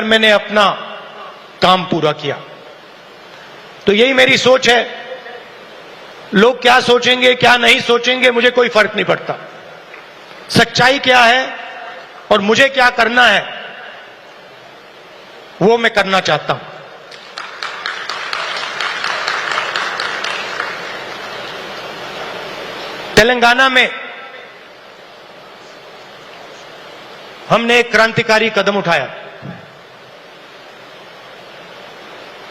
मैंने अपना काम पूरा किया। तो यही मेरी सोच है। लोग क्या सोचेंगे क्या नहीं सोचेंगे मुझे कोई फर्क नहीं पड़ता। सच्चाई क्या है और मुझे क्या करना है वो मैं करना चाहता हूं। तेलंगाना में हमने एक क्रांतिकारी कदम उठाया,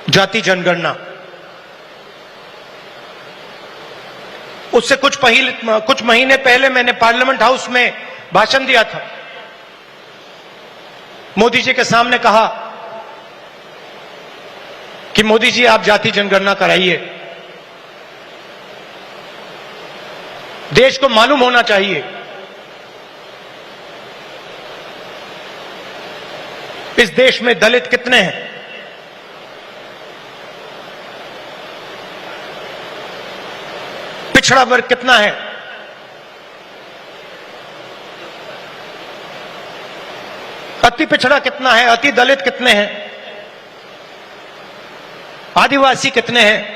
जाति जनगणना। उससे कुछ महीने पहले मैंने पार्लियामेंट हाउस में भाषण दिया था। मोदी जी के सामने कहा कि मोदी जी आप जाति जनगणना कराइए, देश को मालूम होना चाहिए इस देश में दलित कितने हैं, पिछड़ा वर्ग कितना है, अति पिछड़ा कितना है, अति दलित कितने हैं, आदिवासी कितने हैं,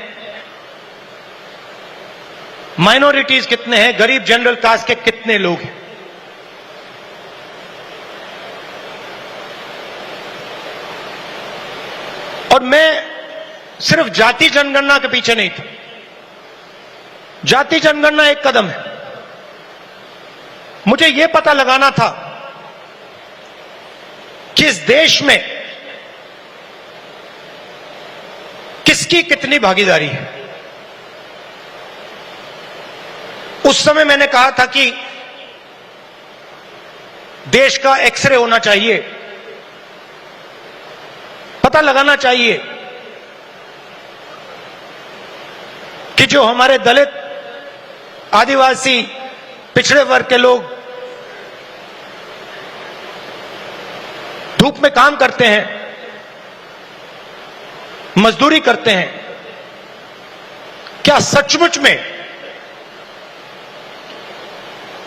माइनॉरिटीज कितने हैं, गरीब जनरल कास्ट के कितने लोग हैं। और मैं सिर्फ जाति जनगणना के पीछे नहीं था। जाति जनगणना एक कदम है। मुझे यह पता लगाना था कि इस देश में किसकी कितनी भागीदारी है। उस समय मैंने कहा था कि देश का एक्सरे होना चाहिए, पता लगाना चाहिए कि जो हमारे दलित, आदिवासी, पिछड़े वर्ग के लोग धूप में काम करते हैं, मजदूरी करते हैं, क्या सचमुच में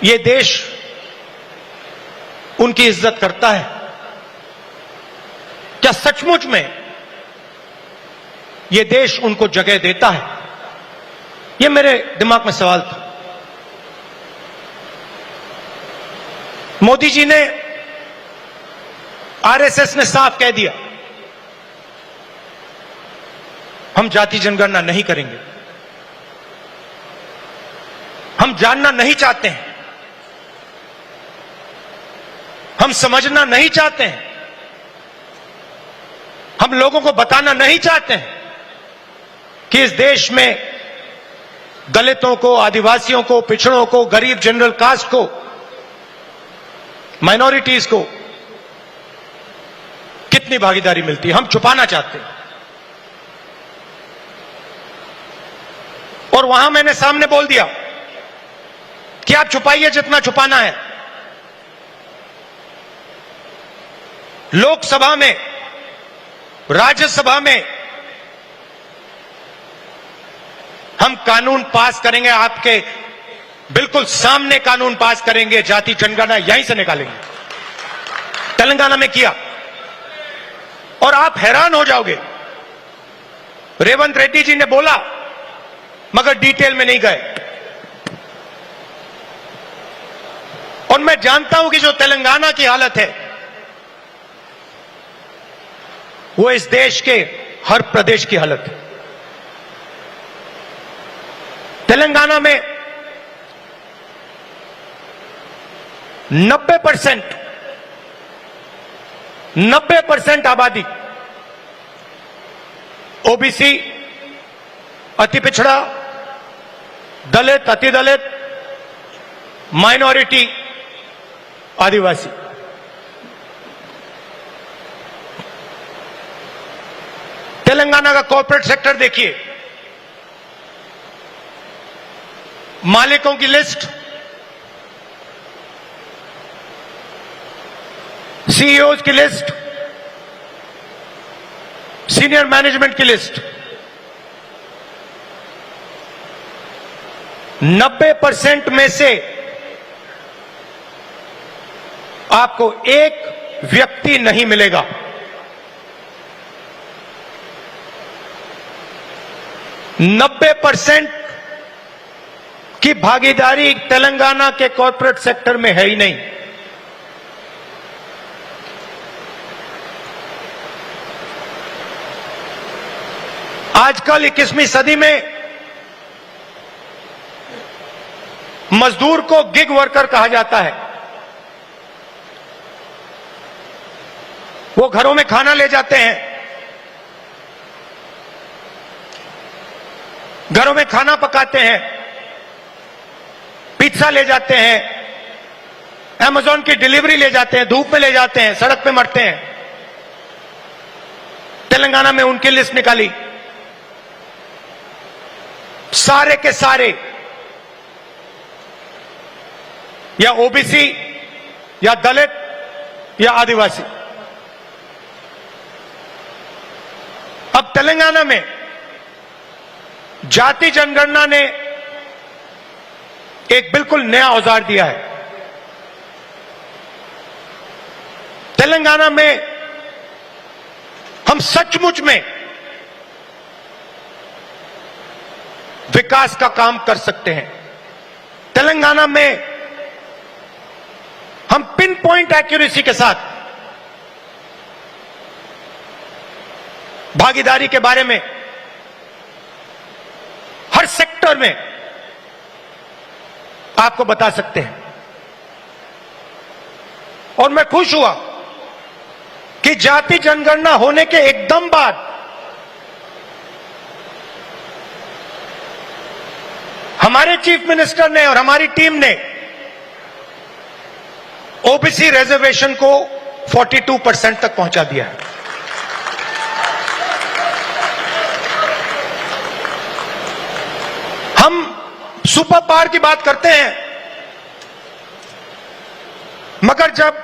ये देश उनकी इज्जत करता है? क्या सचमुच में ये देश उनको जगह देता है? ये मेरे दिमाग में सवाल था। मोदी जी ने, आरएसएस ने साफ कह दिया हम जाति जनगणना नहीं करेंगे, हम जानना नहीं चाहते हैं, हम समझना नहीं चाहते हैं, हम लोगों को बताना नहीं चाहते हैं कि इस देश में दलितों को, आदिवासियों को, पिछड़ों को, गरीब जनरल कास्ट को, माइनॉरिटीज को कितनी भागीदारी मिलती है। हम छुपाना चाहते हैं। और वहां मैंने सामने बोल दिया कि आप छुपाइए जितना छुपाना है। लोकसभा में, राज्यसभा में हम कानून पास करेंगे, आपके बिल्कुल सामने कानून पास करेंगे, जाति जनगणना यहीं से निकालेंगे। तेलंगाना में किया और आप हैरान हो जाओगे। रेवंत रेड्डी जी ने बोला मगर डिटेल में नहीं गए। और मैं जानता हूं कि जो तेलंगाना की हालत है वो इस देश के हर प्रदेश की हालत है। तेलंगाना में 90% आबादी ओबीसी, अति पिछड़ा, दलित, अति दलित, माइनॉरिटी, आदिवासी। तेलंगाना का कॉर्पोरेट सेक्टर देखिए, मालिकों की लिस्ट, सीईओज की लिस्ट, सीनियर मैनेजमेंट की लिस्ट, 90% में से आपको एक व्यक्ति नहीं मिलेगा 90% की भागीदारी तेलंगाना के कॉर्पोरेट सेक्टर में है ही नहीं। आजकल 21वीं सदी में मजदूर को गिग वर्कर कहा जाता है। वो घरों में खाना ले जाते हैं, घरों में खाना पकाते हैं, पिज्जा ले जाते हैं, अमेज़न की डिलीवरी ले जाते हैं, धूप में ले जाते हैं, सड़क पे मरते हैं। तेलंगाना में उनकी लिस्ट निकाली, सारे के सारे या ओबीसी या दलित या आदिवासी। अब तेलंगाना में जाति जनगणना ने एक बिल्कुल नया औजार दिया है। तेलंगाना में हम सचमुच में विकास का काम कर सकते हैं। तेलंगाना में हम पिन पॉइंट एक्यूरेसी के साथ भागीदारी के बारे में हर सेक्टर में आपको बता सकते हैं। और मैं खुश हुआ कि जाति जनगणना होने के एकदम बाद हमारे चीफ मिनिस्टर ने और हमारी टीम ने ओबीसी रिजर्वेशन को 42% तक पहुंचा दिया है। हम सुपर पावर की बात करते हैं, मगर जब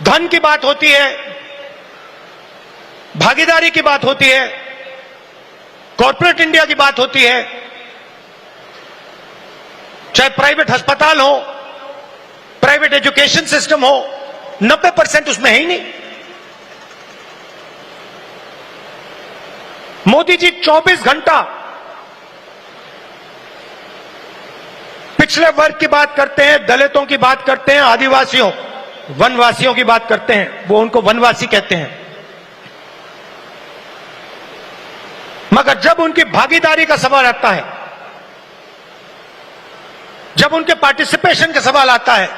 धन की बात होती है, भागीदारी की बात होती है, कॉर्पोरेट इंडिया की बात होती है, चाहे प्राइवेट अस्पताल हो, प्राइवेट एजुकेशन सिस्टम हो, 90% उसमें है ही नहीं। मोदी जी 24 घंटा पिछले वर्ग की बात करते हैं, दलितों की बात करते हैं, आदिवासियों, वनवासियों की बात करते हैं। वो उनको वनवासी कहते हैं। मगर जब उनकी भागीदारी का सवाल आता है, जब उनके पार्टिसिपेशन का सवाल आता है,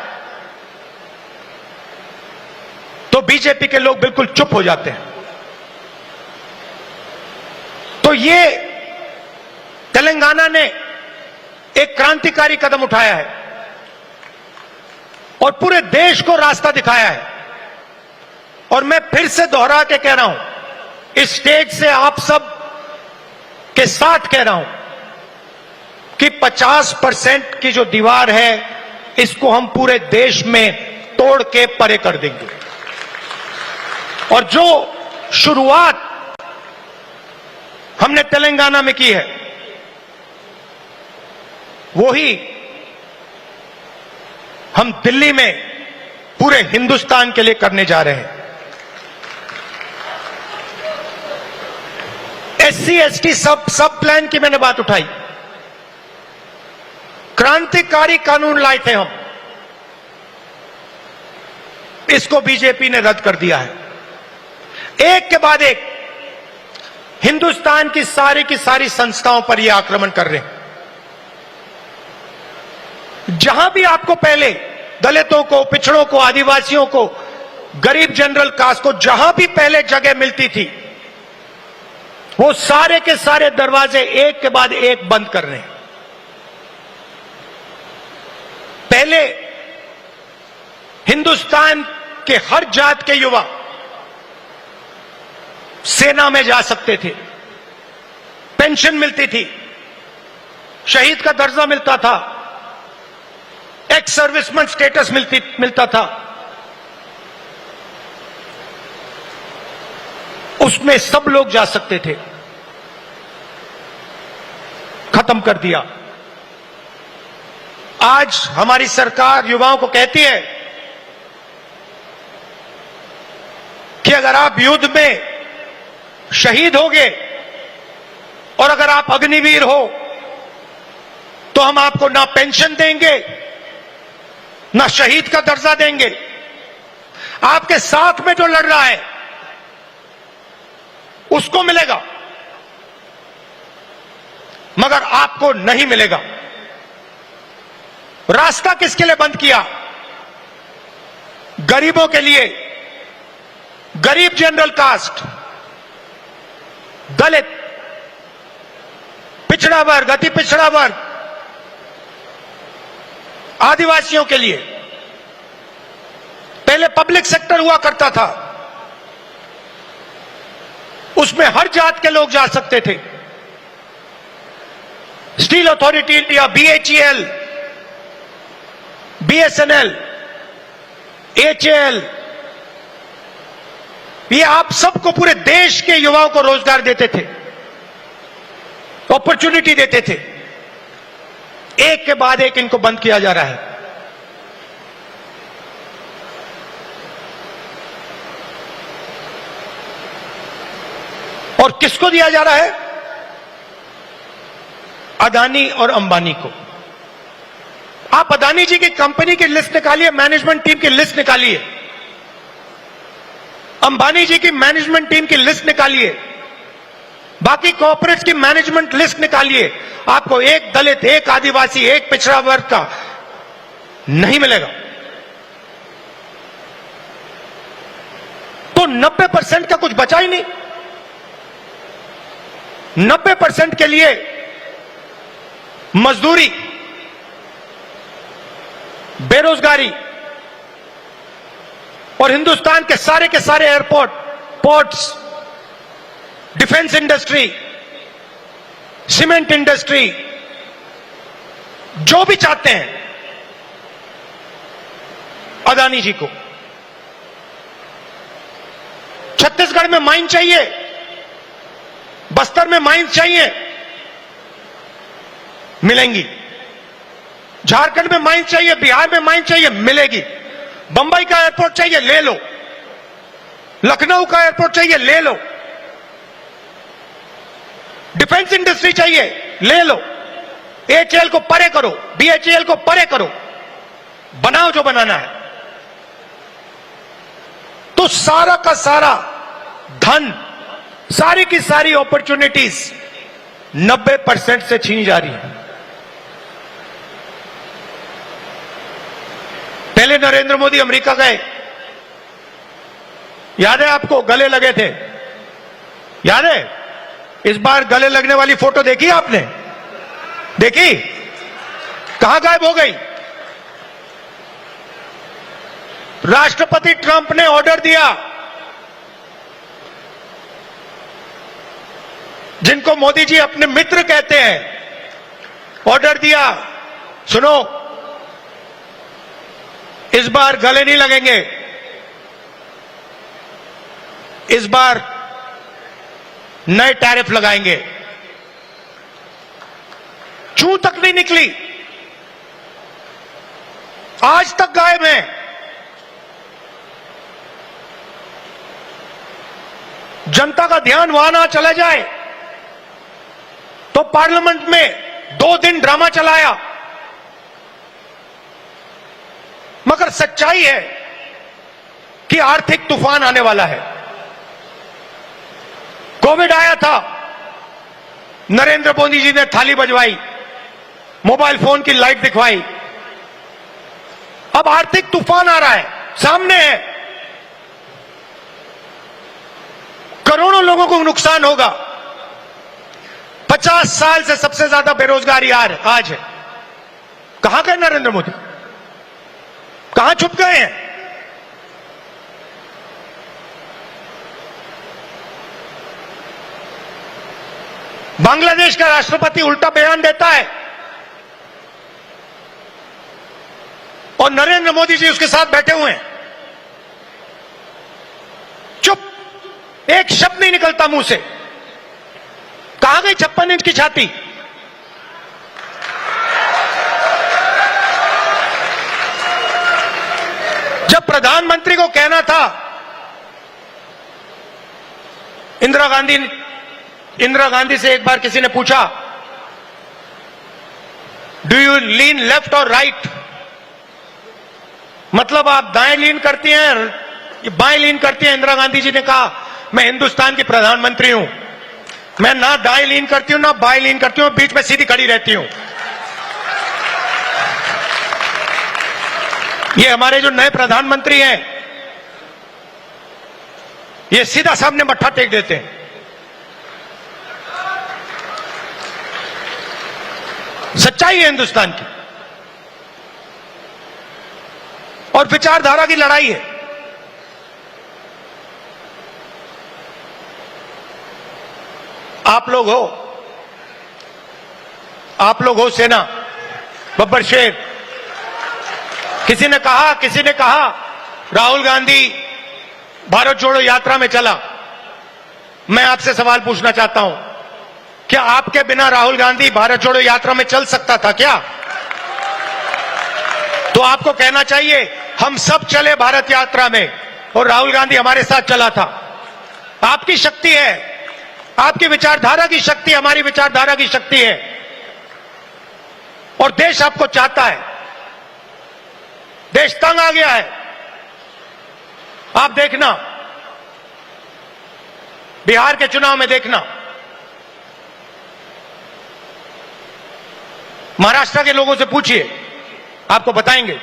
तो बीजेपी के लोग बिल्कुल चुप हो जाते हैं। तो ये तेलंगाना ने एक क्रांतिकारी कदम उठाया है और पूरे देश को रास्ता दिखाया है। और मैं फिर से दोहरा के कह रहा हूं, इस स्टेज से आप सब के साथ कह रहा हूं कि 50% की जो दीवार है, इसको हम पूरे देश में तोड़ के परे कर देंगे। और जो शुरुआत हमने तेलंगाना में की है, वही हम दिल्ली में पूरे हिंदुस्तान के लिए करने जा रहे हैं। एससी एसटी सब प्लान की मैंने बात उठाई। क्रांतिकारी कानून लाए थे हम, इसको बीजेपी ने रद्द कर दिया है। एक के बाद एक हिंदुस्तान की सारी संस्थाओं पर यह आक्रमण कर रहे हैं। जहां भी आपको पहले दलितों को, पिछड़ों को, आदिवासियों को, गरीब जनरल कास्ट को जहां भी पहले जगह मिलती थी, वो सारे के सारे दरवाजे एक के बाद एक बंद कर रहे हैं। पहले हिंदुस्तान के हर जात के युवा सेना में जा सकते थे, पेंशन मिलती थी, शहीद का दर्जा मिलता था, एक्स सर्विसमैन स्टेटस मिलता था। उसमें सब लोग जा सकते थे, खत्म कर दिया। आज हमारी सरकार युवाओं को कहती है कि अगर आप युद्ध में शहीद होगे और अगर आप अग्निवीर हो तो हम आपको ना पेंशन देंगे, ना शहीद का दर्जा देंगे। आपके साथ में जो लड़ रहा है उसको मिलेगा, मगर आपको नहीं मिलेगा। रास्ता किसके लिए बंद किया? गरीबों के लिए, गरीब जनरल कास्ट, दलित, पिछड़ा वर्ग, अति पिछड़ा वर्ग, आदिवासियों के लिए। पहले पब्लिक सेक्टर हुआ करता था, उसमें हर जात के लोग जा सकते थे। Steel authority India, BHEL, BSNL, HAL, ये आप सबको, पूरे देश के युवाओं को रोजगार देते थे, अपॉर्चुनिटी देते थे। एक के बाद एक इनको बंद किया जा रहा है। और किसको दिया जा रहा है? अदानी और अंबानी को। आप अदानी जी की कंपनी की लिस्ट निकालिए, मैनेजमेंट टीम की लिस्ट निकालिए, अंबानी जी की मैनेजमेंट टीम की लिस्ट निकालिए, बाकी कॉर्पोरेट्स की मैनेजमेंट लिस्ट निकालिए। आपको एक दलित, एक आदिवासी, एक पिछड़ा वर्ग का नहीं मिलेगा। तो 90% का कुछ बचा ही नहीं। 90% के लिए मजदूरी, बेरोजगारी, और हिंदुस्तान के सारे airport, ports, defence industry, cement industry, जो भी चाहते हैं अदानी जी को। छत्तीसगढ़ में माइन चाहिए, बस्तर में माइन चाहिए, मिलेंगी। झारखंड में माइन चाहिए, बिहार में माइन चाहिए, मिलेगी। बंबई का एयरपोर्ट चाहिए, ले लो। लखनऊ का एयरपोर्ट चाहिए, ले लो। डिफेंस इंडस्ट्री चाहिए, ले लो। HAL को परे करो, BHEL को परे करो, बनाओ जो बनाना है। तो सारा का सारा धन, सारी की सारी अपॉर्चुनिटीज 90% से छीनी जा रही है। पहले नरेंद्र मोदी अमेरिका गए, याद है आपको? गले लगे थे, याद है? इस बार गले लगने वाली फोटो देखी आपने? देखी? कहां गायब हो गई? राष्ट्रपति ट्रंप ने ऑर्डर दिया, जिनको मोदी जी अपने मित्र कहते हैं, ऑर्डर दिया, सुनो, इस बार गले नहीं लगेंगे, इस बार नए टैरिफ लगाएंगे। चूं तक नहीं निकली, आज तक गायब है। जनता का ध्यान वहां ना चला जाए तो पार्लियामेंट में 2 दिन ड्रामा चलाया। मगर सच्चाई है कि आर्थिक तूफान आने वाला है। कोविड आया था, नरेंद्र मोदी जी ने थाली बजवाई, मोबाइल फोन की लाइट दिखवाई। अब आर्थिक तूफान आ रहा है, सामने है। करोड़ों लोगों को नुकसान होगा। 50 साल से सबसे ज्यादा बेरोजगारी आज है। कहां गए नरेंद्र मोदी? कहां छुप गए हैं? बांग्लादेश का राष्ट्रपति उल्टा बयान देता है और नरेंद्र मोदी जी उसके साथ बैठे हुए हैं, चुप, एक शब्द नहीं निकलता मुंह से। कहां गई 56 इंच की छाती? जब प्रधानमंत्री को कहना था, इंदिरा गांधी इंदिरा गांधी से एक बार किसी ने पूछा, डू यू लीन लेफ्ट और राइट, मतलब आप दाएं लीन करती हैं या बाएं लीन करती हैं? इंदिरा गांधी जी ने कहा, मैं हिंदुस्तान की प्रधानमंत्री हूं, मैं ना दाएं लीन करती हूं ना बाएं लीन करती हूं, बीच में सीधी खड़ी रहती हूं। ये हमारे जो नए प्रधानमंत्री हैं, ये सीधा सामने मत्था टेक देते हैं। सच्चाई है हिंदुस्तान की, और विचारधारा की लड़ाई है। आप लोग हो सेना, बब्बर शेर। किसी ने कहा राहुल गांधी भारत जोड़ो यात्रा में चला। मैं आपसे सवाल पूछना चाहता हूं, क्या आपके बिना राहुल गांधी भारत जोड़ो यात्रा में चल सकता था क्या? तो आपको कहना चाहिए, हम सब चले भारत यात्रा में और राहुल गांधी हमारे साथ चला था। आपकी शक्ति है, आपकी विचारधारा की शक्ति हमारी विचारधारा की शक्ति है, और देश आपको चाहता है। देश तंग आ गया है। आप देखना, बिहार के चुनाव में देखना, महाराष्ट्र के लोगों से पूछिए, आपको बताएंगे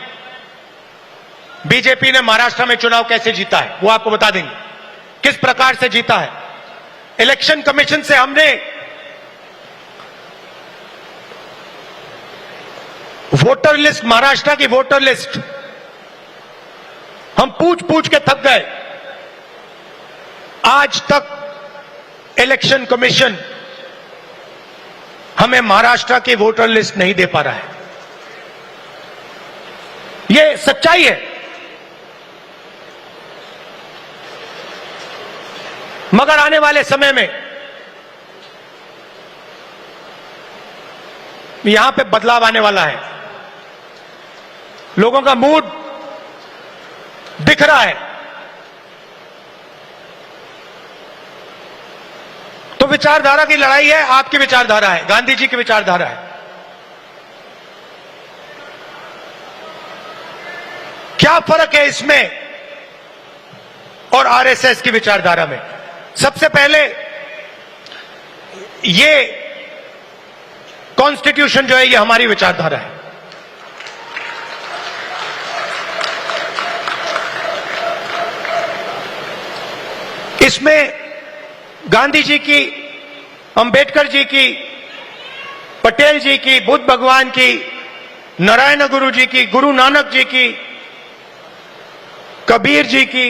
बीजेपी ने महाराष्ट्र में चुनाव कैसे जीता है। वो आपको बता देंगे किस प्रकार से जीता है। इलेक्शन कमीशन से हमने वोटर लिस्ट, महाराष्ट्र की वोटर लिस्ट हम पूछ पूछ के थक गए। आज तक इलेक्शन कमीशन हमें महाराष्ट्र की वोटर लिस्ट नहीं दे पा रहा है। यह सच्चाई है। मगर आने वाले समय में यहां पे बदलाव आने वाला है। लोगों का मूड दिख रहा है। तो विचारधारा की लड़ाई है। आपकी विचारधारा है, गांधी जी की विचारधारा है। क्या फर्क है इसमें और आरएसएस की विचारधारा में? सबसे पहले, ये कॉन्स्टिट्यूशन जो है, ये हमारी विचारधारा है। इसमें गांधी जी की, अंबेडकर जी की, पटेल जी की, बुद्ध भगवान की, नारायण गुरु जी की, गुरु नानक जी की, कबीर जी की,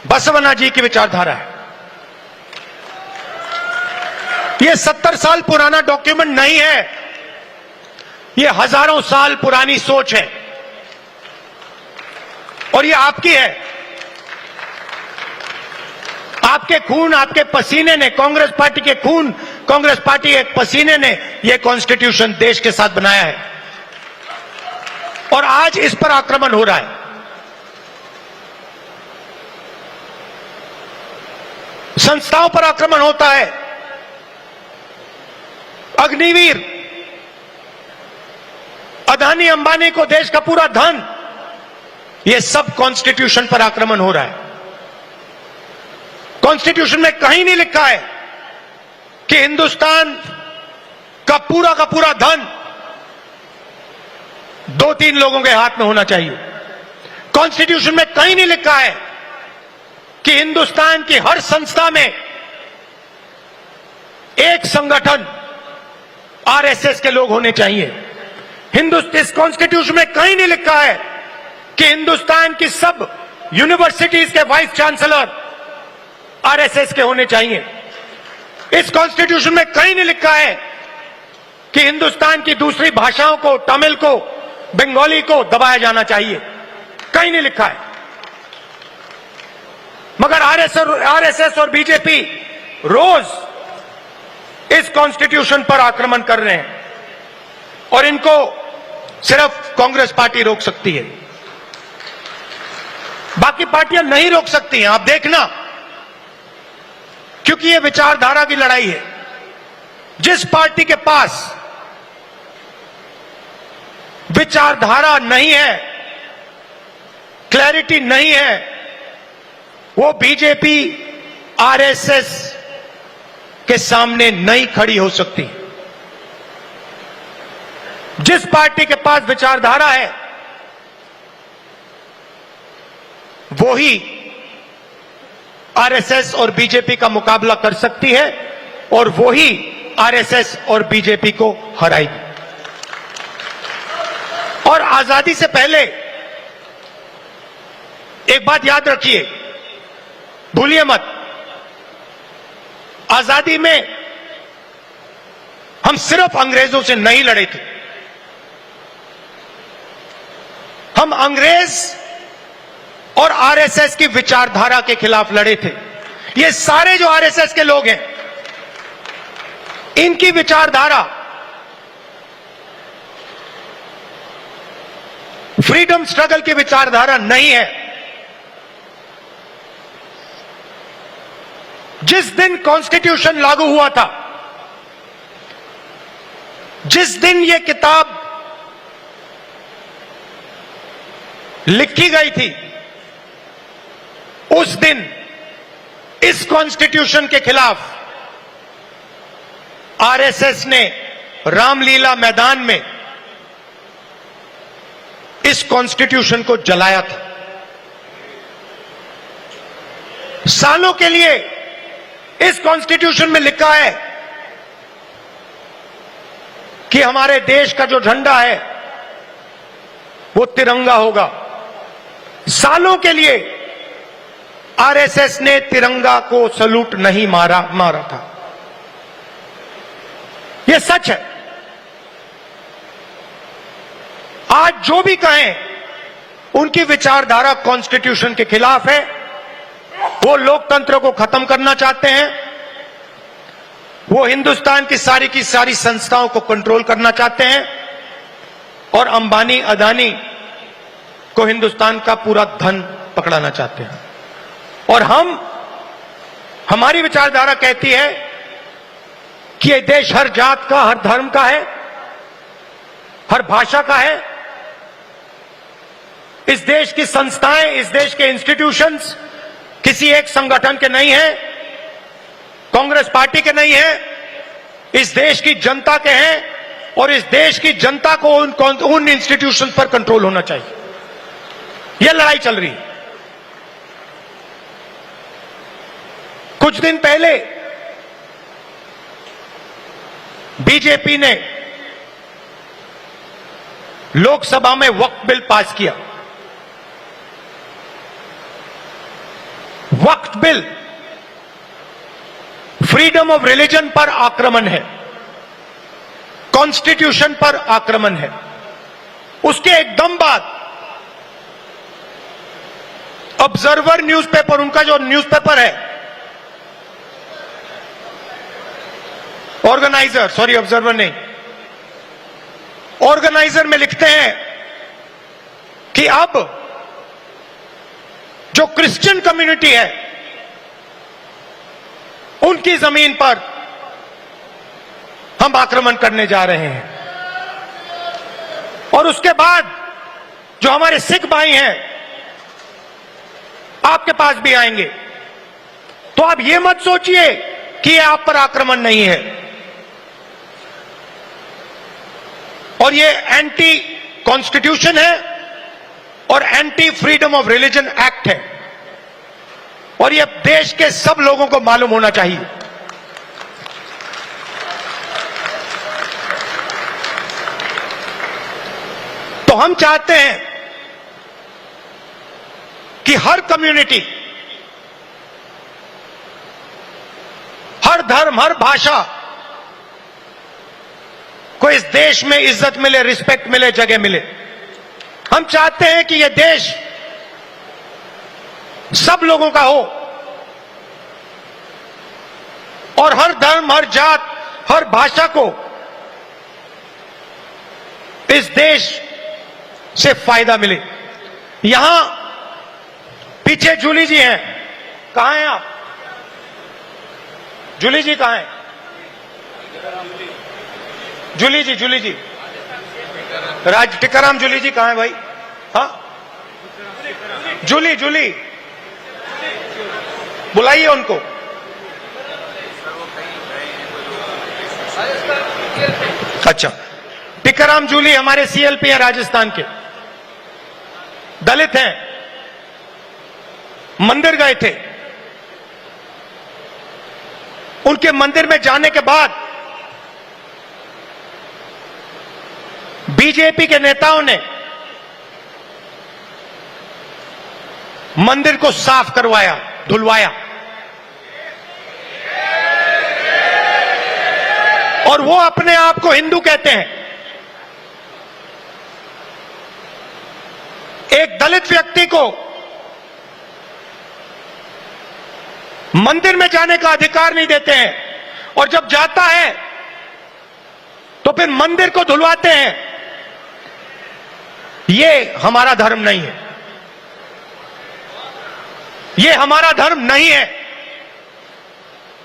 बसवना जी की विचारधारा है। यह 70 साल पुराना डॉक्यूमेंट नहीं है, यह हजारों साल पुरानी सोच है, और यह आपकी है। आपके खून, आपके पसीने ने, कांग्रेस पार्टी के खून, कांग्रेस पार्टी के पसीने ने यह कॉन्स्टिट्यूशन देश के साथ बनाया है, और आज इस पर आक्रमण हो रहा है। संस्थाओं पर आक्रमण होता है। अग्निवीर, अदानी अंबानी को देश का पूरा धन, यह सब कॉन्स्टिट्यूशन पर आक्रमण हो रहा है। कॉन्स्टिट्यूशन में कहीं नहीं लिखा है कि हिंदुस्तान का पूरा धन 2-3 लोगों के हाथ में होना चाहिए। कॉन्स्टिट्यूशन में कहीं नहीं लिखा है कि हिंदुस्तान की हर संस्था में एक संगठन आरएसएस के लोग होने चाहिए। इस कॉन्स्टिट्यूशन में कहीं नहीं लिखा है कि हिंदुस्तान की सब यूनिवर्सिटीज के वाइस चांसलर आरएसएस के होने चाहिए। इस कॉन्स्टिट्यूशन में कहीं नहीं लिखा है कि हिंदुस्तान की दूसरी भाषाओं को, तमिल को, बंगाली को दबाया जाना चाहिए। कहीं नहीं लिखा है। मगर आरएसएस और बीजेपी रोज इस कॉन्स्टिट्यूशन पर आक्रमण कर रहे हैं, और इनको सिर्फ कांग्रेस पार्टी रोक सकती है, बाकी पार्टियां नहीं रोक सकती हैं। आप देखना क्योंकि यह विचारधारा की लड़ाई है। जिस पार्टी के पास विचारधारा नहीं है, क्लैरिटी नहीं है, वो बीजेपी आरएसएस के सामने नहीं खड़ी हो सकती। जिस पार्टी के पास विचारधारा है वो ही आरएसएस और बीजेपी का मुकाबला कर सकती है और वो ही आरएसएस और बीजेपी को हराएगी। और आजादी से पहले एक बात याद रखिए, भूलिए मत, आजादी में हम सिर्फ अंग्रेजों से नहीं लड़े थे, हम अंग्रेज और आरएसएस की विचारधारा के खिलाफ लड़े थे। ये सारे जो आरएसएस के लोग हैं, इनकी विचारधारा फ्रीडम स्ट्रगल की विचारधारा नहीं है। जिस दिन कॉन्स्टिट्यूशन लागू हुआ था, जिस दिन यह किताब लिखी गई थी, उस दिन इस कॉन्स्टिट्यूशन के खिलाफ आरएसएस ने रामलीला मैदान में इस कॉन्स्टिट्यूशन को जलाया था। सालों के लिए इस कॉन्स्टिट्यूशन में लिखा है कि हमारे देश का जो झंडा है वो तिरंगा होगा। सालों के लिए आरएसएस ने तिरंगा को सलूट नहीं मारा था। यह सच है। आज जो भी कहें, उनकी विचारधारा कॉन्स्टिट्यूशन के खिलाफ है। वो लोकतंत्र को खत्म करना चाहते हैं, वो हिंदुस्तान की सारी संस्थाओं को कंट्रोल करना चाहते हैं और अंबानी अदानी को हिंदुस्तान का पूरा धन पकड़ाना चाहते हैं। और हमारी विचारधारा कहती है कि यह देश हर जात का, हर धर्म का है, हर भाषा का है। इस देश की संस्थाएं, इस देश के इंस्टीट्यूशंस किसी एक संगठन के नहीं है, कांग्रेस पार्टी के नहीं है, इस देश की जनता के हैं और इस देश की जनता को उन इंस्टीट्यूशंस पर कंट्रोल होना चाहिए। यह लड़ाई चल रही है। कुछ दिन पहले बीजेपी ने लोकसभा में वक्फ बिल पास किया। वक्फ बिल फ्रीडम ऑफ रिलीजन पर आक्रमण है, कॉन्स्टिट्यूशन पर आक्रमण है। उसके एकदम बाद ऑब्जर्वर न्यूज़पेपर, उनका जो न्यूज़पेपर है, ऑर्गेनाइजर नहीं, ऑर्गेनाइजर में लिखते हैं कि अब जो क्रिश्चियन कम्युनिटी है उनकी जमीन पर हम आक्रमण करने जा रहे हैं। और उसके बाद जो हमारे सिख भाई हैं आपके पास भी आएंगे। तो आप ये मत सोचिए कि ये आप पर आक्रमण नहीं है। और ये एंटी कॉन्स्टिट्यूशन है और anti freedom of religion act है और ये देश के सब लोगों को मालूम होना चाहिए। तो हम चाहते हैं कि हर कम्युनिटी, हर धर्म, हर भाषा को इस देश में इज्जत मिले, रिस्पेक्ट मिले, जगह मिले। हम चाहते हैं कि यह देश सब लोगों का हो और हर धर्म, हर जात, हर भाषा को इस देश से फायदा मिले। यहां पीछे जूली जी हैं, कहां हैं आप? जूली जी कहां है? जूली जी टिकाराम जूली जी कहां है भाई? हाँ, जूली बुलाइए उनको। अच्छा, टिकाराम जूली हमारे सीएलपी हैं, राजस्थान के, दलित हैं, मंदिर गए थे। उनके मंदिर में जाने के बाद बीजेपी के नेताओं ने मंदिर को साफ करवाया, धुलवाया, और वो अपने आप को हिंदू कहते हैं। एक दलित व्यक्ति को मंदिर में जाने का अधिकार नहीं देते हैं, और जब जाता है तो फिर मंदिर को धुलवाते हैं। ये हमारा धर्म नहीं है, ये हमारा धर्म नहीं है।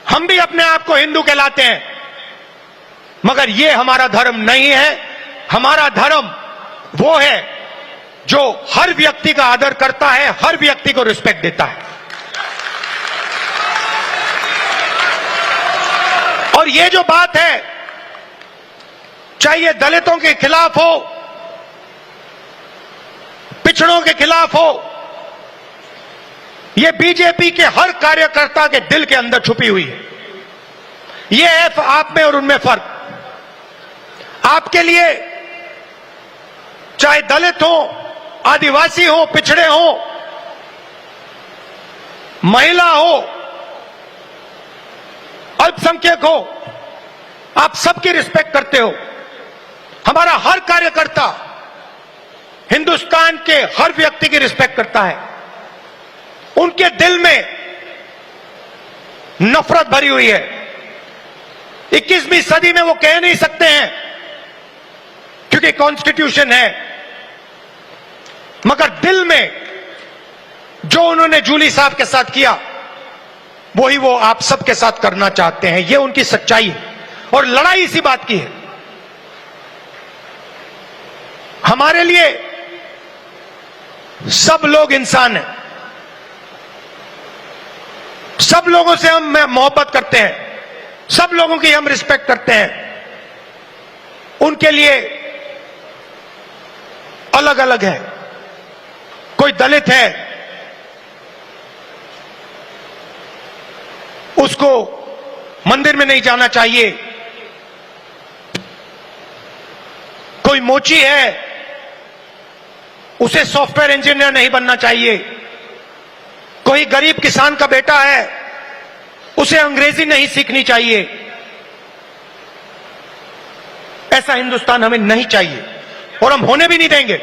हम भी अपने आप को हिंदू कहलाते हैं, मगर ये हमारा धर्म नहीं है। हमारा धर्म वो है जो हर व्यक्ति का आदर करता है, हर व्यक्ति को रिस्पेक्ट देता है। और ये जो बात है, चाहे ये दलितों के खिलाफ हो, पिछड़ों के खिलाफ हो, ये बीजेपी के हर कार्यकर्ता के दिल के अंदर छुपी हुई है। ये है आप में और उनमें फर्क। आपके लिए चाहे दलित हो, आदिवासी हो, पिछड़े हो, महिला हो, अल्पसंख्यक हो, आप सबकी रिस्पेक्ट करते हो। हमारा हर कार्यकर्ता हिंदुस्तान के हर व्यक्ति की रिस्पेक्ट करता है। उनके दिल में नफरत भरी हुई है। 21वीं सदी में वो कह नहीं सकते हैं क्योंकि कॉन्स्टिट्यूशन है, मगर दिल में जो उन्होंने जूली साहब के साथ किया, वही वो आप सबके साथ करना चाहते हैं। ये उनकी सच्चाई है, और लड़ाई इसी बात की है। हमारे लिए सब लोग इंसान हैं, सब लोगों से हम मोहब्बत करते हैं, सब लोगों की हम रिस्पेक्ट करते हैं। उनके लिए अलग अलग है। कोई दलित है, उसको मंदिर में नहीं जाना चाहिए। कोई मोची है, उसे सॉफ्टवेयर इंजीनियर नहीं बनना चाहिए। कोई गरीब किसान का बेटा है, उसे अंग्रेजी नहीं सीखनी चाहिए। ऐसा हिंदुस्तान हमें नहीं चाहिए, और हम होने भी नहीं देंगे।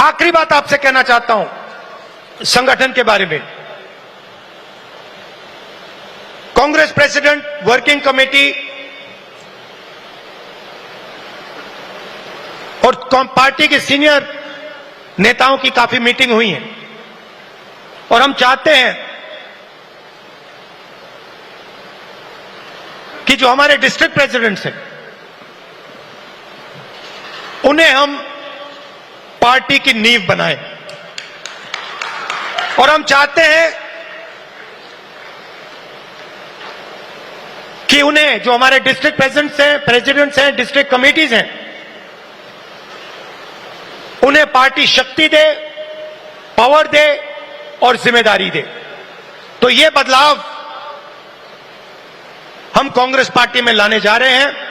आखिरी बात आपसे कहना चाहता हूं संगठन के बारे में। कांग्रेस प्रेसिडेंट, वर्किंग कमेटी और पार्टी के सीनियर नेताओं की काफी मीटिंग हुई है, और हम चाहते हैं कि जो हमारे डिस्ट्रिक्ट प्रेसिडेंट्स हैं, उन्हें हम पार्टी की नींव बनाएं। और हम चाहते हैं कि उन्हें, जो हमारे डिस्ट्रिक्ट प्रेसिडेंट्स हैं, डिस्ट्रिक्ट कमेटीज हैं, उन्हें पार्टी शक्ति दे, पावर दे और जिम्मेदारी दे। तो ये बदलाव हम कांग्रेस पार्टी में लाने जा रहे हैं।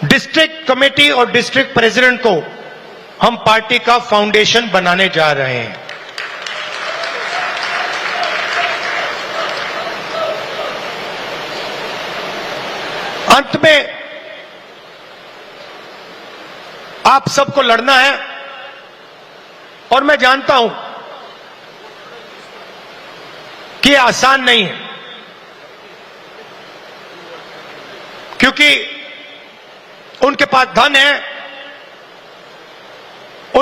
डिस्ट्रिक्ट कमेटी और डिस्ट्रिक्ट प्रेसिडेंट को हम पार्टी का फाउंडेशन बनाने जा रहे हैं। अंत में आप सबको लड़ना है, और मैं जानता हूं कि यह आसान नहीं है, क्योंकि उनके पास धन है,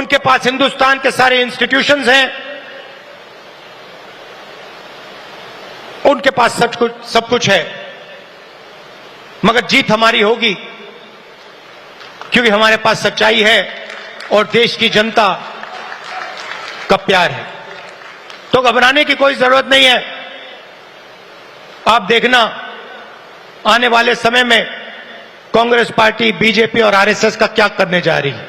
उनके पास हिंदुस्तान के सारे इंस्टीट्यूशंस हैं, उनके पास सब कुछ है, मगर जीत हमारी होगी क्योंकि हमारे पास सच्चाई है और देश की जनता का प्यार है। तो घबराने की कोई जरूरत नहीं है। आप देखना आने वाले समय में कांग्रेस पार्टी, बीजेपी और आरएसएस का क्या करने जा रही है।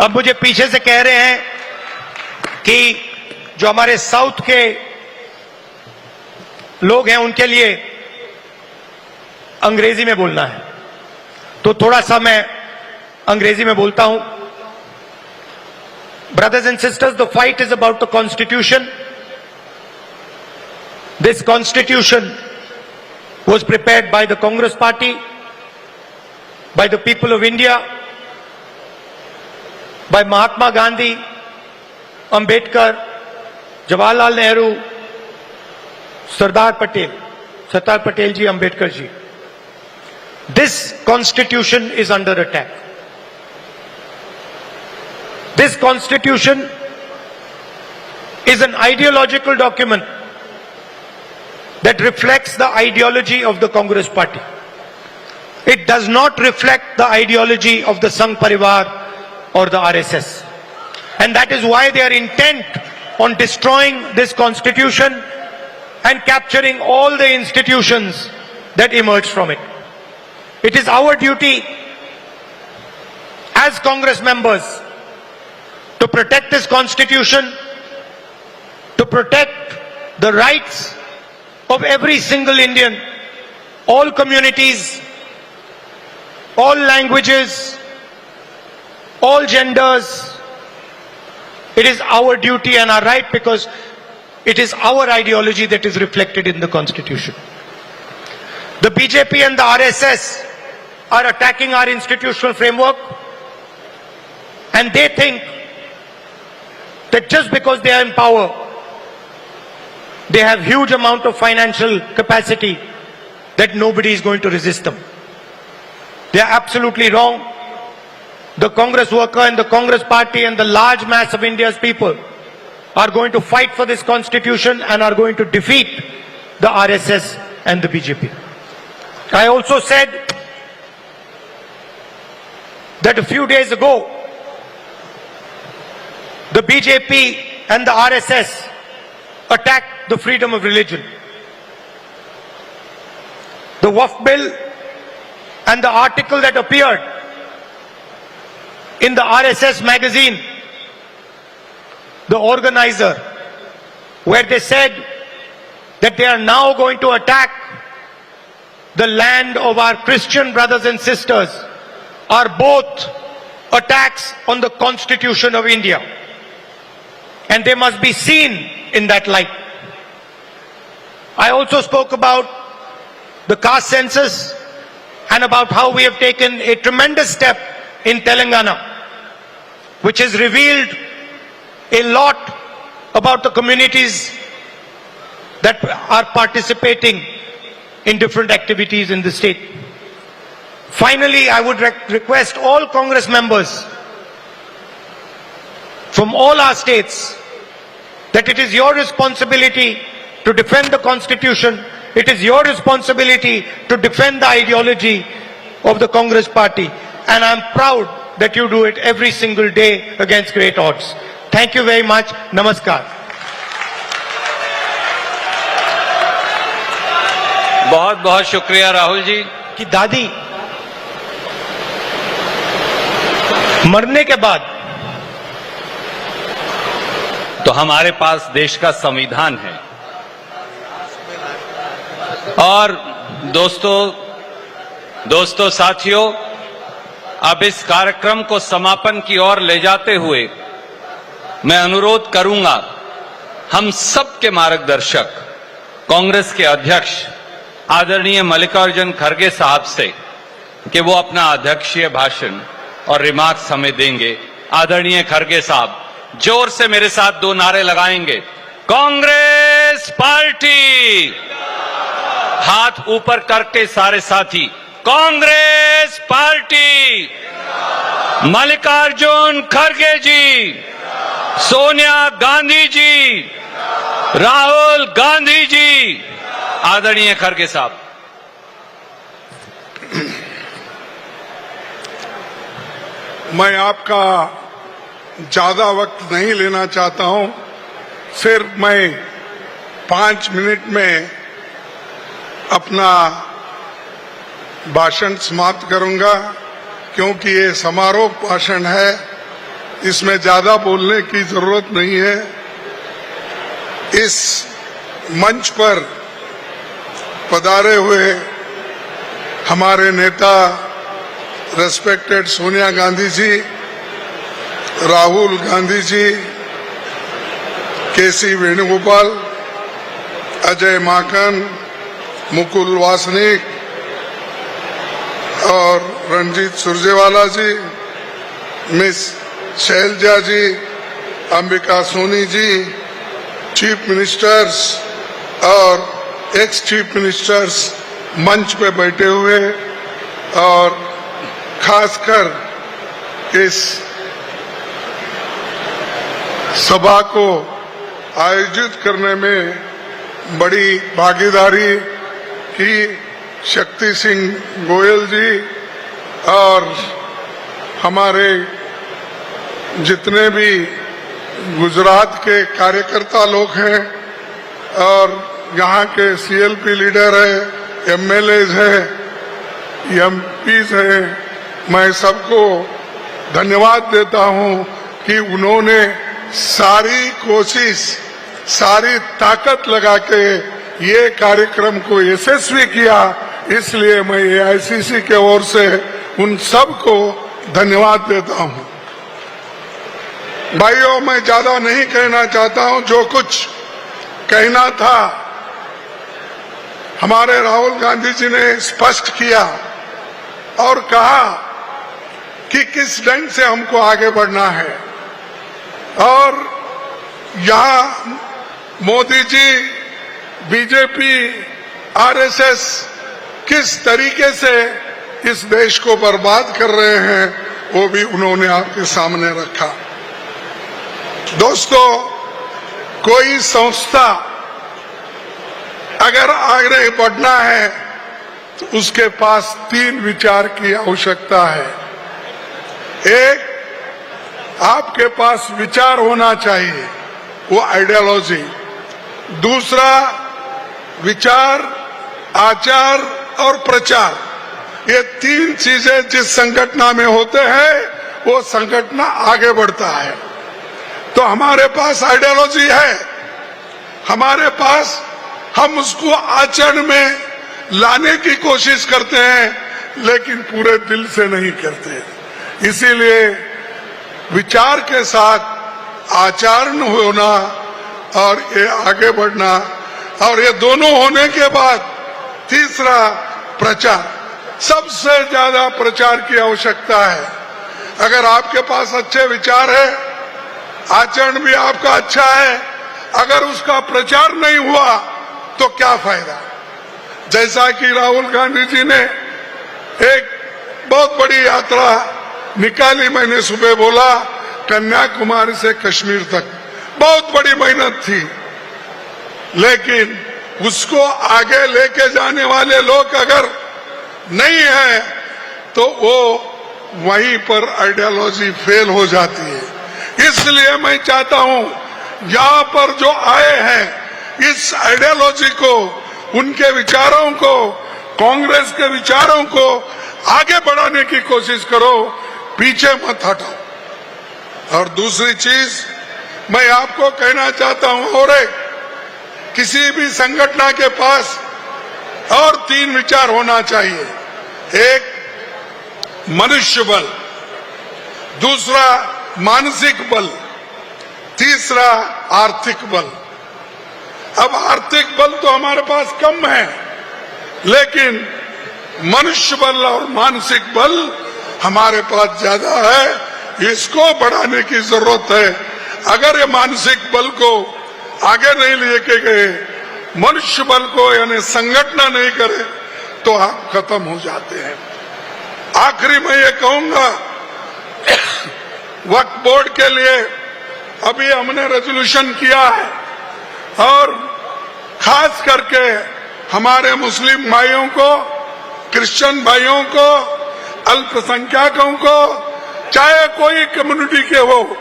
अब मुझे पीछे से कह रहे हैं कि जो हमारे साउथ के लोग हैं उनके लिए अंग्रेजी में बोलना है, तो थोड़ा सा मैं अंग्रेजी में बोलता हूं। Brothers and sisters, the fight is about the Constitution. This Constitution was prepared by the Congress Party, by the people of India, by Mahatma Gandhi, Ambedkar, Jawaharlal Nehru, Sardar Patel ji, Ambedkar ji. This Constitution is under attack. This Constitution is an ideological document that reflects the ideology of the Congress Party. It does not reflect the ideology of the Sangh Parivar or the RSS. And that is why they are intent on destroying this Constitution and capturing all the institutions that emerge from it. It is our duty as Congress members to protect this Constitution, to protect the rights of every single Indian, all communities, all languages, all genders. It is our duty and our right because it is our ideology that is reflected in the Constitution. The BJP and the RSS are attacking our institutional framework, and they think that just because they are in power, they have huge amount of financial capacity that nobody is going to resist them. They are absolutely wrong. The Congress worker and the Congress party and the large mass of India's people are going to fight for this Constitution and are going to defeat the RSS and the BJP. I also said that a few days ago, the BJP and the RSS attacked the freedom of religion. The Waqf bill and the article that appeared in the RSS magazine, the organizer, where they said that they are now going to attack the land of our Christian brothers and sisters, are both attacks on the Constitution of India. And they must be seen in that light. I also spoke about the caste census and about how we have taken a tremendous step in Telangana, which has revealed a lot about the communities that are participating in different activities in the state. Finally, I would request all Congress members from all our states that it is your responsibility to defend the Constitution. It is your responsibility to defend the ideology of the Congress party. And I'm proud that you do it every single day against great odds. Thank you very much. Namaskar. बहुत बहुत शुक्रिया राहुल जी। कि दादी मरने के बाद तो हमारे पास देश का संविधान है। और दोस्तों साथियों, अब इस कार्यक्रम को समापन की ओर ले जाते हुए मैं अनुरोध करूंगा हम सबके मार्गदर्शक कांग्रेस के अध्यक्ष आदरणीय मल्लिकार्जुन खड़गे साहब से कि वो अपना अध्यक्षीय भाषण और रिमार्क्स हमें देंगे। आदरणीय खड़गे साहब जोर से मेरे साथ दो नारे लगाएंगे। कांग्रेस पार्टी, हाथ ऊपर करके सारे साथी, कांग्रेस पार्टी। मल्लिकार्जुन खड़गे जी, सोनिया गांधी जी, राहुल गांधी जी। आदरणीय खड़गे साहब। मैं आपका ज्यादा वक्त नहीं लेना चाहता हूं, सिर्फ मैं 5 मिनट में अपना भाषण समाप्त करूंगा, क्योंकि ये समारोह भाषण है, इसमें ज्यादा बोलने की जरूरत नहीं है। इस मंच पर पधारे हुए हमारे नेता रेस्पेक्टेड सोनिया गांधी जी, राहुल गांधी जी, केसी वेणुगोपाल, अजय माकन, मुकुल वासनिक और रणजीत सुरजेवाला जी, मिस शैलजा जी, अंबिका सोनी जी, चीफ मिनिस्टर्स और एक्स चीफ मिनिस्टर्स मंच पे बैठे हुए, और खासकर इस सभा को आयोजित करने में बड़ी भागीदारी की शक्ति सिंह गोयल जी और हमारे जितने भी गुजरात के कार्यकर्ता लोग हैं और यहाँ के सीएलपी लीडर है, एमएलएज है, एमपीज हैं, मैं सबको धन्यवाद देता हूँ कि उन्होंने सारी कोशिश, सारी ताकत लगा के ये कार्यक्रम को यशस्वी किया। इसलिए मैं एआईसीसी के ओर से उन सबको धन्यवाद देता हूँ। भाइयों, मैं ज्यादा नहीं कहना चाहता हूँ, जो कुछ कहना था हमारे राहुल गांधी जी ने स्पष्ट किया और कहा कि किस ढंग से हमको आगे बढ़ना है। और यहाँ मोदी जी, बीजेपी, आरएसएस किस तरीके से इस देश को बर्बाद कर रहे हैं, वो भी उन्होंने आपके सामने रखा। दोस्तों, कोई संस्था अगर आगे बढ़ना है तो उसके पास 3 विचार की आवश्यकता है। एक, आपके पास विचार होना चाहिए, वो आइडियोलॉजी। दूसरा, विचार, आचार और प्रचार। ये 3 चीजें जिस संगठन में होते हैं वो संगठन आगे बढ़ता है। तो हमारे पास आइडियोलॉजी है, हमारे पास, हम उसको आचरण में लाने की कोशिश करते हैं, लेकिन पूरे दिल से नहीं करते। इसीलिए विचार के साथ आचरण होना और ये आगे बढ़ना, और ये दोनों होने के बाद तीसरा, प्रचार। सबसे ज्यादा प्रचार की आवश्यकता है। अगर आपके पास अच्छे विचार है, आचरण भी आपका अच्छा है, अगर उसका प्रचार नहीं हुआ तो क्या फायदा। जैसा कि राहुल गांधी जी ने एक बहुत बड़ी यात्रा निकाली, मैंने सुबह बोला, कन्याकुमारी से कश्मीर तक, बहुत बड़ी मेहनत थी, लेकिन उसको आगे लेके जाने वाले लोग अगर नहीं है तो वो वहीं पर आइडियोलॉजी फेल हो जाती है। इसलिए मैं चाहता हूं यहाँ पर जो आए हैं, इस आइडियोलॉजी को, उनके विचारों को, कांग्रेस के विचारों को आगे बढ़ाने की कोशिश करो, पीछे मत हटाओ। और दूसरी चीज मैं आपको कहना चाहता हूं, और एक, किसी भी संगठन के पास और 3 विचार होना चाहिए। एक, मनुष्य बल, दूसरा मानसिक बल, तीसरा आर्थिक बल। अब आर्थिक बल तो हमारे पास कम है, लेकिन मनुष्य बल और मानसिक बल हमारे पास ज्यादा है। इसको बढ़ाने की जरूरत है। अगर ये मानसिक बल को आगे नहीं लेके गए, मनुष्य बल को यानी संगठन नहीं करे, तो आप खत्म हो जाते हैं। आखिरी मैं ये कहूंगा, वक्फ बोर्ड के लिए अभी हमने रेजोल्यूशन किया है और खास करके हमारे मुस्लिम भाइयों को, क्रिश्चियन भाइयों को, अल्पसंख्यकों को, चाहे कोई कम्युनिटी के हो,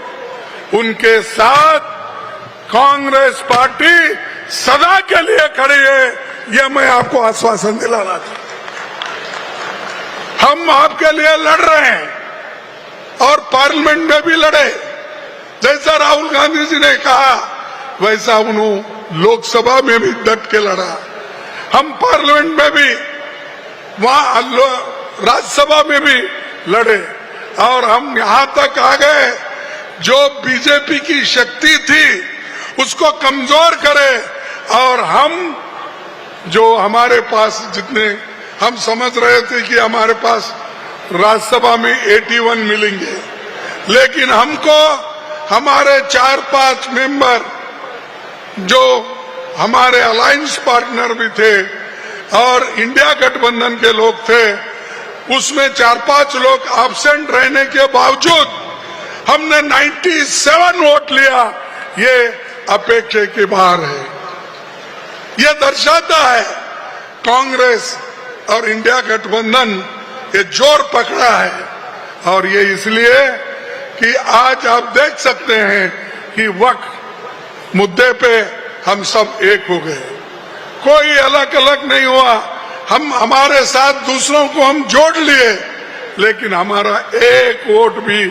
उनके साथ कांग्रेस पार्टी सदा के लिए खड़ी है। यह मैं आपको आश्वासन दिलाना चाहता हूं। हम आपके लिए लड़ रहे हैं और पार्लियामेंट में भी लड़े। जैसा राहुल गांधी जी ने कहा वैसा उन्होंने लोकसभा में भी डट के लड़ा। हम पार्लियामेंट में भी, वहां राज्यसभा में भी लड़े और हम यहां तक आ गए जो बीजेपी की शक्ति थी उसको कमजोर करे और हम जो हमारे पास जितने हम समझ रहे थे कि हमारे पास राज्यसभा में 81 मिलेंगे, लेकिन हमको हमारे 4-5 मेंबर जो हमारे अलायंस पार्टनर भी थे और इंडिया गठबंधन के लोग थे, उसमें 4-5 लोग एब्सेंट रहने के बावजूद हमने 97 वोट लिया। ये अपेक्षा के बाहर है। यह दर्शाता है कांग्रेस और इंडिया गठबंधन ये जोर पकड़ा है और ये इसलिए कि आज आप देख सकते हैं कि वक्फ मुद्दे पे हम सब एक हो गए, कोई अलग अलग नहीं हुआ। हम हमारे साथ दूसरों को हम जोड़ लिए, लेकिन हमारा एक वोट भी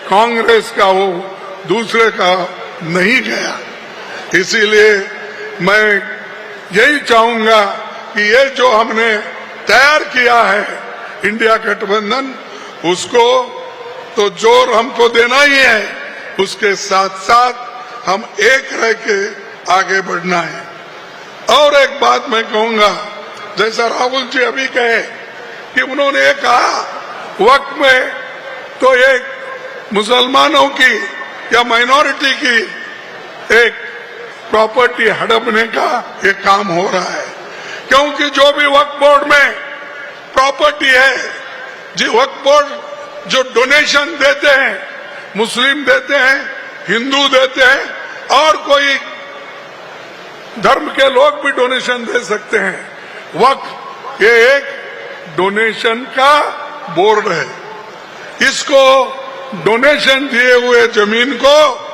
कांग्रेस का वो दूसरे का नहीं गया। इसीलिए मैं यही चाहूंगा कि ये जो हमने तैयार किया है इंडिया गठबंधन, उसको तो जोर हमको देना ही है, उसके साथ साथ हम एक रह के आगे बढ़ना है। और एक बात मैं कहूंगा, जैसा राहुल जी अभी कहे कि उन्होंने ये कहा वक्त में तो एक मुसलमानों की या माइनॉरिटी की एक प्रॉपर्टी हड़पने का ये काम हो रहा है, क्योंकि जो भी वक्फ बोर्ड में प्रॉपर्टी है, जो वक्फ बोर्ड जो डोनेशन देते हैं, मुस्लिम देते हैं, हिंदू देते हैं और कोई धर्म के लोग भी डोनेशन दे सकते हैं। वक्फ ये एक डोनेशन का बोर्ड है। इसको डोनेशन दिए हुए जमीन को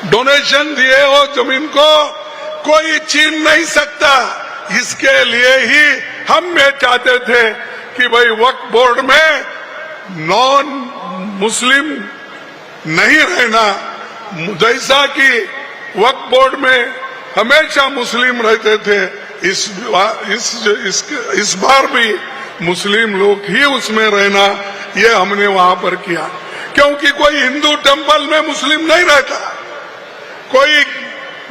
डोनेशन दिए हो जमीन को कोई छीन नहीं सकता। इसके लिए ही हम ये चाहते थे कि भाई वक्फ बोर्ड में नॉन मुस्लिम नहीं रहना, जैसा कि वक्फ बोर्ड में हमेशा मुस्लिम रहते थे, इस बार भी मुस्लिम लोग ही उसमें रहना, ये हमने वहां पर किया। क्योंकि कोई हिंदू टेंपल में मुस्लिम नहीं रहता, कोई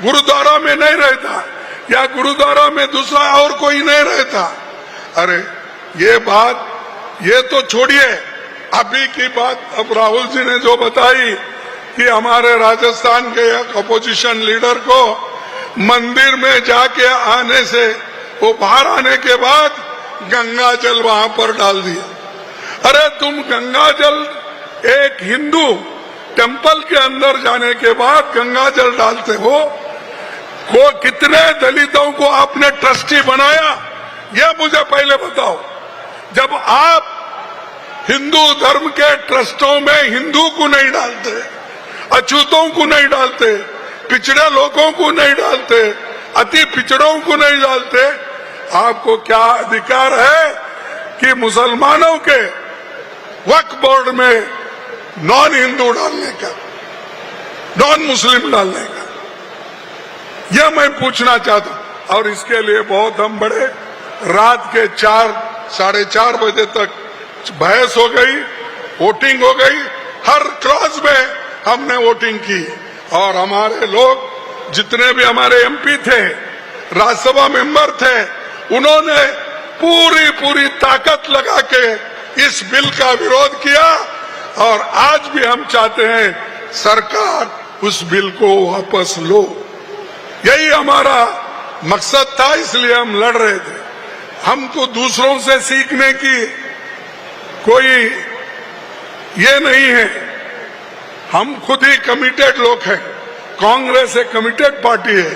गुरुद्वारा में नहीं रहता, या गुरुद्वारा में दूसरा और कोई नहीं रहता। अरे ये बात ये तो छोड़िए, अभी की बात अब राहुल जी ने जो बताई कि हमारे राजस्थान के एक अपोजिशन लीडर को मंदिर में जाके आने से, वो बाहर आने के बाद गंगा जल वहां पर डाल दिया। अरे तुम गंगा जल एक हिंदू टेंपल के अंदर जाने के बाद गंगा जल डालते हो, को कितने दलितों को आपने ट्रस्टी बनाया, यह मुझे पहले बताओ। जब आप हिंदू धर्म के ट्रस्टों में हिंदू को नहीं डालते, अछूतों को नहीं डालते, पिछड़े लोगों को नहीं डालते, अति पिछड़ों को नहीं डालते, आपको क्या अधिकार है कि मुसलमानों के वक्फ बोर्ड में नॉन हिंदू डालने का, नॉन मुस्लिम डालने का? यह मैं पूछना चाहता हूं। और इसके लिए बहुत हम बड़े, रात के 4-4:30 बजे तक बहस हो गई, वोटिंग हो गई, हर क्लॉज में हमने वोटिंग की और हमारे लोग जितने भी हमारे एमपी थे, राज्यसभा मेंबर थे, उन्होंने पूरी ताकत लगा के इस बिल का विरोध किया और आज भी हम चाहते हैं सरकार उस बिल को वापस लो। यही हमारा मकसद था, इसलिए हम लड़ रहे थे। हमको दूसरों से सीखने की कोई ये नहीं है। हम खुद ही कमिटेड लोग हैं। कांग्रेस एक कमिटेड पार्टी है।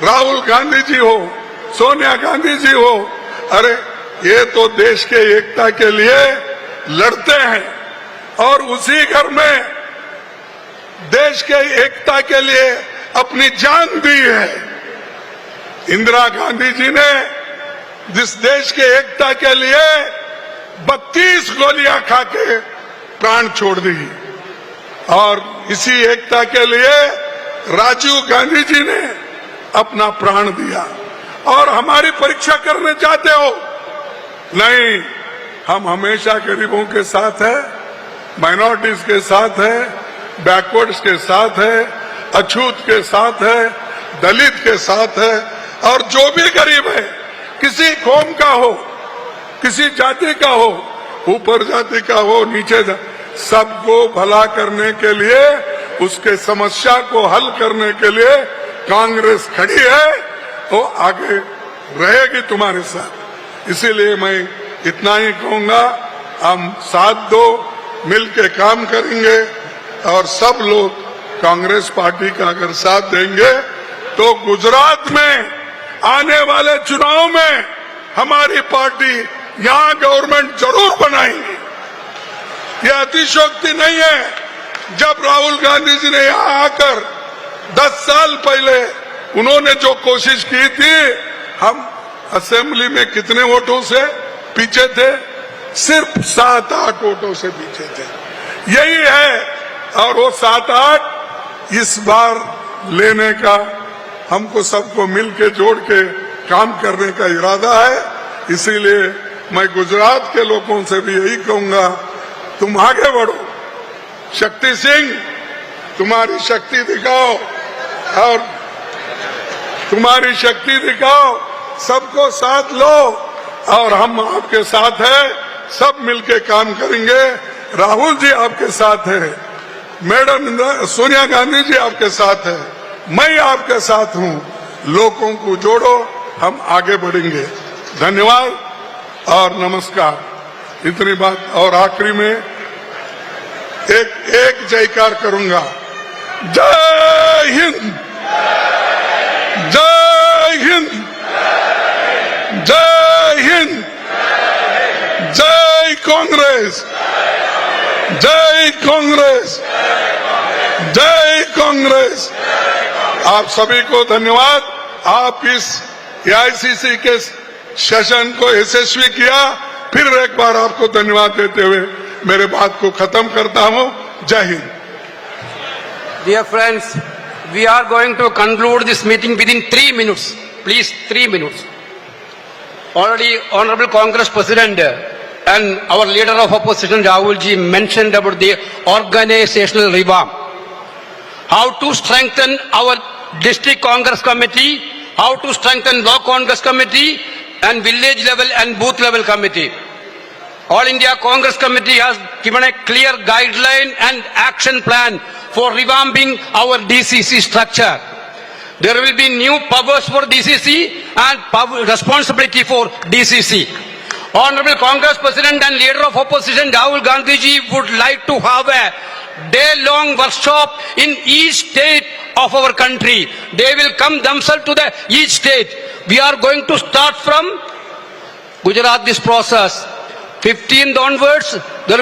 राहुल गांधी जी हो, सोनिया गांधी जी हो, अरे ये तो देश के एकता के लिए लड़ते हैं और उसी घर में देश के एकता के लिए अपनी जान दी है। इंदिरा गांधी जी ने जिस देश के एकता के लिए 32 गोलियां खा के प्राण छोड़ दी, और इसी एकता के लिए राजीव गांधी जी ने अपना प्राण दिया। और हमारी परीक्षा करने चाहते हो? नहीं, हम हमेशा गरीबों के साथ है, माइनॉरिटीज के साथ है, बैकवर्ड्स के साथ है, अछूत के साथ है, दलित के साथ है, और जो भी गरीब है, किसी कौम का हो, किसी जाति का हो, ऊपर जाति का हो, नीचे सबको भला करने के लिए, उसके समस्या को हल करने के लिए कांग्रेस खड़ी है, वो आगे रहेगी तुम्हारे साथ। इसीलिए मैं इतना ही कहूंगा, हम साथ दो, मिलके काम करेंगे और सब लोग कांग्रेस पार्टी का अगर साथ देंगे तो गुजरात में आने वाले चुनाव में हमारी पार्टी यहां गवर्नमेंट जरूर बनाएंगे। यह अतिशयोक्ति नहीं है। जब राहुल गांधी जी ने यहां आकर 10 साल पहले उन्होंने जो कोशिश की थी, हम असेंबली में कितने वोटों से पीछे थे? सिर्फ 7-8 वोटों से पीछे थे। यही है, और वो 7-8 इस बार लेने का हमको सबको मिलके जोड़ के काम करने का इरादा है। इसीलिए मैं गुजरात के लोगों से भी यही कहूंगा, तुम आगे बढ़ो। शक्ति सिंह, तुम्हारी शक्ति दिखाओ, और तुम्हारी शक्ति दिखाओ, सबको साथ लो, और हम आपके साथ हैं, सब मिलके काम करेंगे। राहुल जी आपके साथ है, मैडम सोनिया गांधी जी आपके साथ है, मैं आपके साथ हूं। लोगों को जोड़ो, हम आगे बढ़ेंगे। धन्यवाद और नमस्कार। इतनी बात, और आखिरी में एक जयकार करूंगा। जय हिंद, जय हिंद, जय हिंद, जय कांग्रेस, जय कांग्रेस, जय कांग्रेस। आप सभी को धन्यवाद। आप इस एआईसीसी के सेशन को यशस्वी किया। फिर एक बार आपको धन्यवाद देते हुए मेरे बात को खत्म करता हूं। जय Hind. Dear friends, we are going to conclude this meeting within 3 minutes. Please, 3 minutes. Already, Honorable Congress President and our leader of opposition, Rahul ji, mentioned about the organizational revamp. How to strengthen our district Congress committee, how to strengthen block Congress committee, and village level and booth level committee. All India Congress Committee has given a clear guideline and action plan for revamping our DCC structure. There will be new powers for DCC and responsibility for DCC. Honorable Congress President and Leader of Opposition Rahul Gandhi ji would like to have a day-long workshop in each state of our country. They will come themselves to each state. We are going to start from Gujarat this process. 15th onwards, there